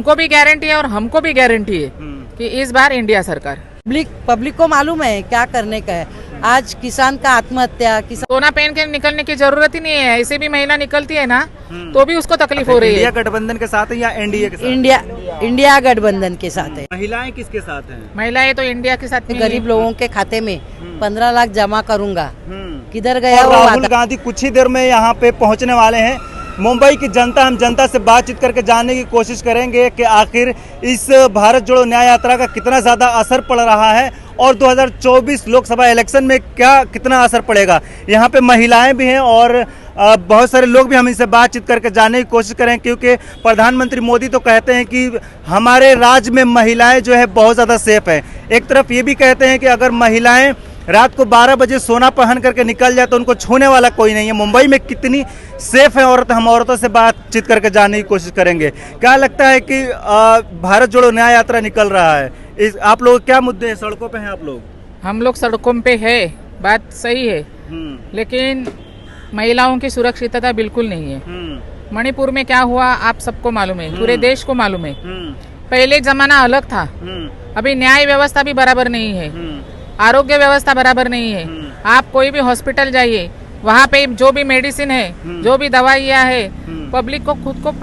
उनको भी गारंटी है और हमको भी गारंटी है कि इस बार इंडिया सरकार। पब्लिक को मालूम है क्या करने का है। आज किसान का आत्महत्या, किसान सोना पहन के निकलने की जरूरत ही नहीं है। ऐसे भी महिला निकलती है ना तो भी उसको तकलीफ हो रही है। इंडिया गठबंधन के साथ है या एनडीए के साथ? इंडिया गठबंधन के साथ है। महिलाएं किसके साथ हैं? महिलाएं तो इंडिया के साथ में ही गरीब है। लोगों के खाते में 15 लाख जमा करूंगा। किधर गया और वो राहुल वादा? गांधी कुछ ही देर में यहाँ पे पहुंचने वाले हैं। मुंबई की जनता, हम जनता से बातचीत करके जानने की कोशिश करेंगे कि आखिर इस भारत जोड़ो न्याय यात्रा का कितना ज्यादा असर पड़ रहा है और 2024 लोकसभा इलेक्शन में कितना असर पड़ेगा। यहाँ पे महिलाएं भी हैं और बहुत सारे लोग भी, हम इनसे बातचीत करके जानने की कोशिश करें, क्योंकि प्रधानमंत्री मोदी तो कहते हैं कि हमारे राज्य में महिलाएं जो है बहुत ज़्यादा सेफ है। एक तरफ ये भी कहते हैं कि अगर महिलाएं रात को 12 बजे सोना पहन करके निकल जाए तो उनको छूने वाला कोई नहीं है। मुंबई में कितनी सेफ है औरत, हम औरतों से बातचीत करके जानने की कोशिश करेंगे। क्या लगता है कि भारत जोड़ो न्याय यात्रा निकल रहा है, आप लोग क्या मुद्दे हैं? सड़कों पे हैं आप लोग? हम लोग सड़कों पे है, बात सही है, लेकिन महिलाओं की सुरक्षितता बिल्कुल नहीं है। मणिपुर में क्या हुआ आप सबको मालूम है, पूरे देश को मालूम है। पहले जमाना अलग था, अभी न्याय व्यवस्था भी बराबर नहीं है, आरोग्य व्यवस्था बराबर नहीं है। आप कोई भी हॉस्पिटल जाइए, वहाँ पे जो भी मेडिसिन है, जो भी दवाइयाँ है, पब्लिक को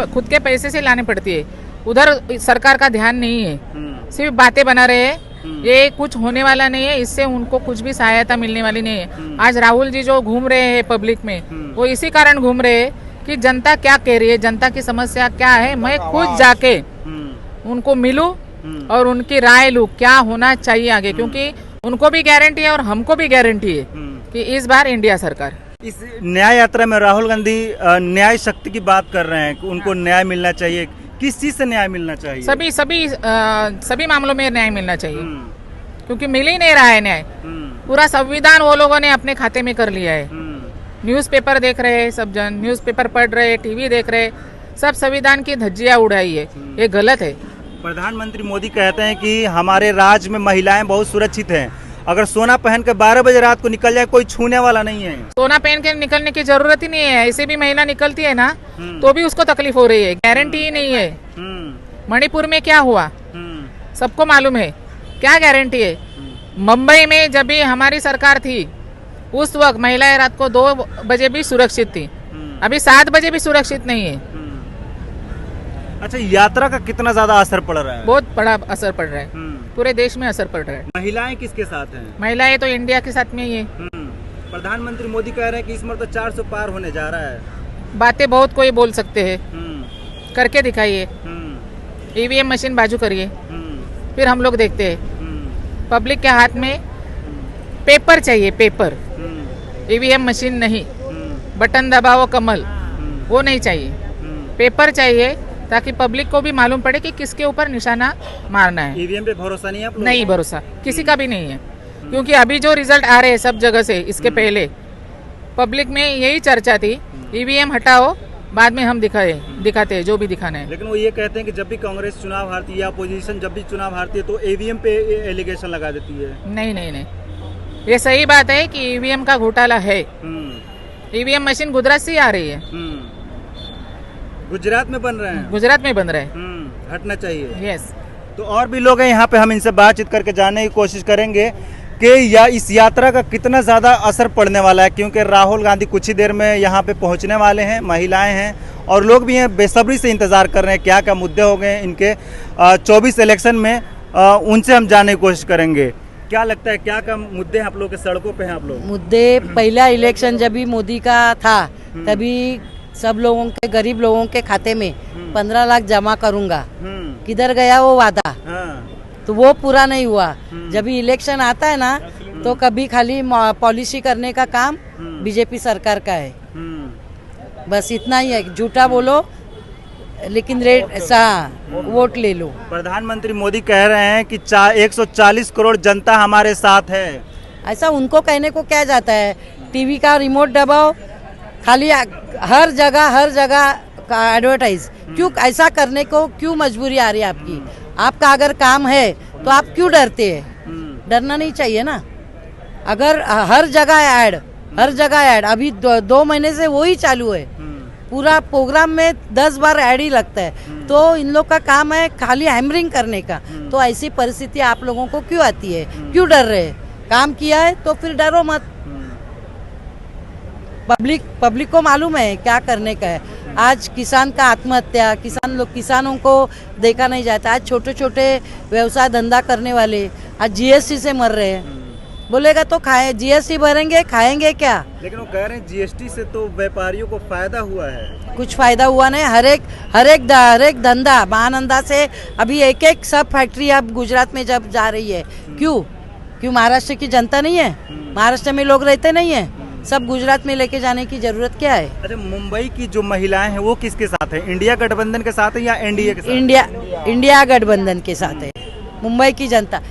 खुद के पैसे से लाने पड़ती है। उधर सरकार का ध्यान नहीं है, सिर्फ बातें बना रहे हैं। ये कुछ होने वाला नहीं है, इससे उनको कुछ भी सहायता मिलने वाली नहीं है। आज राहुल जी जो घूम रहे हैं पब्लिक में, वो इसी कारण घूम रहे हैं कि जनता क्या कह रही है, जनता की समस्या क्या है, मैं खुद जाके उनको मिलूं और उनकी राय लूं क्या होना चाहिए आगे, क्योंकि उनको भी गारंटी है और हमको भी गारंटी है कि इस बार इंडिया सरकार। इस न्याय यात्रा में राहुल गांधी न्याय शक्ति की बात कर रहे हैं कि उनको न्याय मिलना चाहिए। किस चीज से न्याय मिलना चाहिए? सभी मामलों में न्याय मिलना चाहिए, क्योंकि मिल ही नहीं रहा है न्याय। पूरा संविधान वो लोगों ने अपने खाते में कर लिया है। न्यूज़पेपर देख रहे हैं सब जन, न्यूज़पेपर पढ़ रहे हैं, टीवी देख रहे हैं, सब संविधान की धज्जियां उड़ाई है। ये गलत है। प्रधानमंत्री मोदी कहते हैं कि हमारे राज्य में महिलाएं बहुत सुरक्षित हैं। अगर सोना पहन के 12 बजे रात को निकल जाए कोई छूने वाला नहीं है। सोना पहन के निकलने की जरूरत ही नहीं है। ऐसे भी महिला निकलती है ना तो भी उसको तकलीफ हो रही है, गारंटी ही नहीं है। मणिपुर में क्या हुआ सबको मालूम है, क्या गारंटी है? मुंबई में जब भी हमारी सरकार थी उस वक्त महिलाएं रात को 2 बजे भी सुरक्षित थी, अभी 7 बजे भी सुरक्षित नहीं है। अच्छा, यात्रा का कितना ज्यादा असर पड़ रहा है? बहुत बड़ा असर पड़ रहा है, पूरे देश में असर पड़ रहा है। महिलाएं किसके साथ हैं? महिलाएं तो इंडिया के साथ में ही है। प्रधानमंत्री मोदी कह रहे हैं कि इस बार तो 400 पार होने जा रहा है। बातें बहुत कोई बोल सकते हैं, करके दिखाइए। ईवीएम मशीन बाजू करिए, फिर हम लोग देखते हैं। पब्लिक के हाथ में पेपर चाहिए, पेपर, ईवीएम मशीन नहीं। बटन दबाओ कमल, वो नहीं चाहिए, पेपर चाहिए, ताकि पब्लिक को भी मालूम पड़े कि किसके ऊपर निशाना मारना है। ईवीएम पे भरोसा नहीं है आप लोगों नहीं, भरोसा किसी का भी नहीं है, क्योंकि अभी जो रिजल्ट आ रहे हैं सब जगह से, इसके पहले पब्लिक में यही चर्चा थी, ईवीएम हटाओ, बाद में हम दिखाते हैं जो भी दिखाना है। लेकिन वो ये कहते हैं कि जब भी कांग्रेस चुनाव हारती है या अपोजिशन जब भी चुनाव हारती है तो ईवीएम पे एलिगेशन लगा देती है। नहीं, ये सही बात है कि ईवीएम का घोटाला है। ईवीएम मशीन गुजरात से आ रही है, गुजरात में बन रहे हैं, गुजरात में बन रहे हैं, हटना चाहिए। यस। तो और भी लोग हैं यहाँ पे, हम इनसे बातचीत करके जानने की कोशिश करेंगे कि इस यात्रा का कितना ज़्यादा असर पड़ने वाला है, क्योंकि राहुल गांधी कुछ ही देर में यहाँ पे पहुँचने वाले हैं। महिलाएं हैं और लोग भी हैं, बेसब्री से इंतज़ार कर रहे हैं क्या क्या मुद्दे हो गए इनके 24 इलेक्शन में, उनसे हम जानने की कोशिश करेंगे। क्या लगता है क्या क्या मुद्दे हैं आप लोग के सड़कों पे हैं आप लोग? मुद्दे, पहला इलेक्शन जब भी मोदी का था तभी सब लोगों के, गरीब लोगों के खाते में 15 लाख जमा करूंगा। किधर गया वो वादा? तो वो पूरा नहीं हुआ। जब भी इलेक्शन आता है ना तो कभी खाली पॉलिसी करने का काम बीजेपी सरकार का है। बस इतना ही है, झूठा बोलो लेकिन वोट ले लो। प्रधानमंत्री मोदी कह रहे हैं कि 140 करोड़ जनता हमारे साथ है। ऐसा उनको कहने को क्या जाता है? टीवी का रिमोट दबाओ, खाली हर जगह का एडवर्टाइज। क्यों ऐसा करने को क्यों मजबूरी आ रही है आपकी? आपका अगर काम है तो आप क्यों डरते हैं? डरना नहीं चाहिए ना। अगर हर जगह ऐड, अभी 2 महीने से वही चालू है। पूरा प्रोग्राम में 10 बार ऐड ही लगता है। तो इन लोग का काम है खाली हैमरिंग करने का। तो ऐसी परिस्थिति आप लोगों को क्यों आती है, क्यों डर रहे? काम किया है तो फिर डरो मत। पब्लिक को मालूम है क्या करने का है। आज किसान का आत्महत्या, किसानों को देखा नहीं जाता। आज छोटे छोटे व्यवसाय धंधा करने वाले आज जीएसटी से मर रहे हैं। बोलेगा तो खाए, जीएसटी भरेंगे, खाएंगे क्या? लेकिन वो कह रहे हैं जीएसटी से तो व्यापारियों को फायदा हुआ है। कुछ फायदा हुआ नहीं। हर एक धंधा महानंदा से अभी एक सब फैक्ट्री अब गुजरात में जब जा रही है। क्यों महाराष्ट्र की जनता नहीं है? महाराष्ट्र में लोग रहते नहीं है? सब गुजरात में लेके जाने की जरूरत क्या है? अच्छा, मुंबई की जो महिलाएं हैं वो किसके साथ है? इंडिया गठबंधन के साथ है या एनडीए के साथ? इंडिया गठबंधन के साथ है मुंबई की जनता।